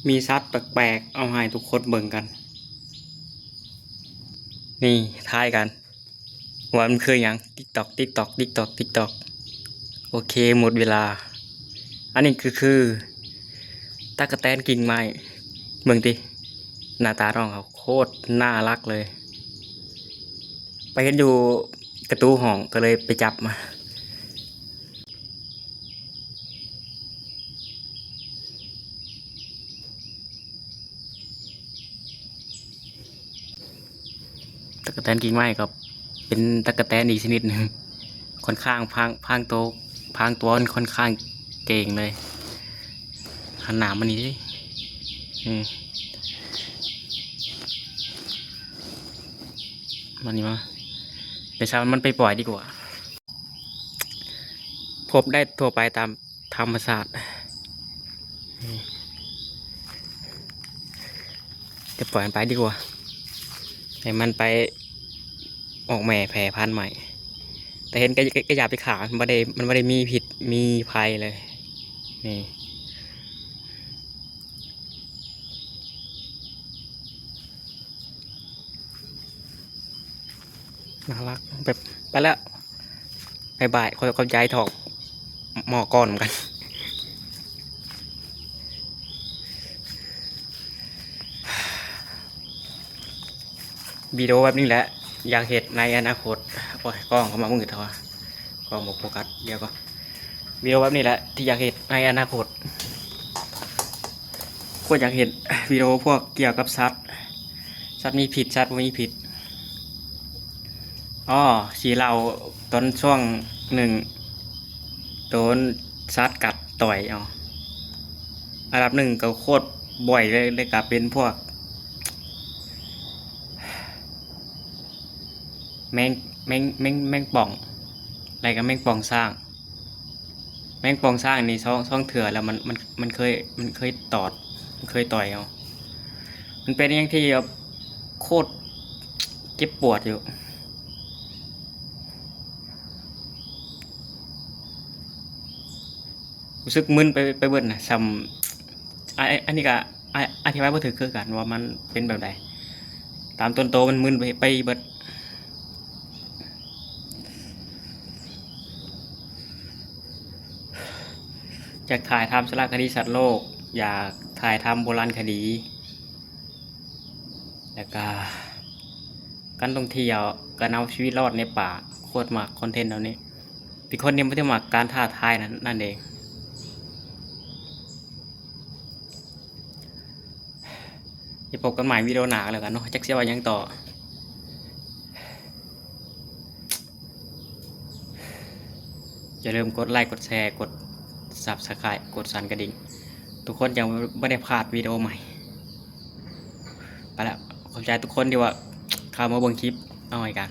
มีซัดแปลกๆเอาให้ทุกคนเบิ่งกันนี่ทายกันว่ามันคืออย่างติ๊กตอกติ๊กตอกติ๊กตอกติ๊กตอกโอเคหมดเวลาอันนี้คือตะกะแตนกิ่งไม้เบิ่งติหน้าตาน้องเขาโคตรน่ารักเลยไปเห็นอยู่กระตูห้องก็เลยไปจับมาตะกะแตนกิ่งไม้ก็เป็นตะกะแตนอีกชนิดหนึ่งค่อนข้างพางโตพางตัวค่อนข้างเก่งเลยหันหน้ามันนี่ดิมันนี่มาเดี๋ยวเช้ามันไปปล่อยดีกว่าพบได้ทั่วไปตามธรรมศาสตร์จะปล่อยมันไปดีกว่าให้มันไปออกแม่แผ่พันธุ์ใหม่แต่เห็นก็อย่าไปขามันไม่ได้มีผิดมีภัยเลยนี่น่ารักแบบไปแล้วบายเขาใจถอกหมอก่อนเหมือนกันวิดีโอแบบนี้แหละอยากเห็นในอนาคตโอ้ยกล้องเขามามืดเถอะกล้องบอกโฟกัสเดี๋ยวก็วิดีโอแบบนี้แหละที่อยากเห็นในอนาคตก็อยากเห็นวิดีโอพวกเกี่ยวกับสัตว์มีผิดสัตว์ไม่มีผิดอ๋อสีเราตอนช่วงหนึ่งโดนสัตว์กัดต่อยอ๋ออันดับหนึ่งก็โคตรบ่อยเลยกับเป็นพวกแมงป่องอะไรกับแมงป่องสร้างแมงป่องสร้างนี่ช่องเถื่อแล้วมันเคยตอดมันเคยต่อยเอามันเป็นอย่างที่โคตรเจ็บปวดอยู่รู้สึกมึนไปเบิดนะซ้ำอันนี้ก็อธิบายบ่ถูกคือกันว่ามันเป็นแบบไหนตามต้นโตมันมึนไปเบิดอยากถ่ายทำสารคดีสัตว์โลกอยากถ่ายทำโบราณคดีแล้วก็การท่องเที่ยวการเอาชีวิตรอดในป่าโคตรมากคอนเทนต์เหล่านี้เป็นคนที่ไม่ได้มาการท้าทายนั่นเองจะพบกันใหม่วิดีโอหนาแล้วกันเนาะจักเสียว่ายังต่ออย่าลืมกดไลค์กดแชร์กด Subscribe กดสั่นกระดิ่งทุกคนยังไม่ได้พลาดวิดีโอใหม่ไปแล้วขอบใจทุกคนที่ว่าเข้ามาเบิ่งคลิปเอาไว้กัน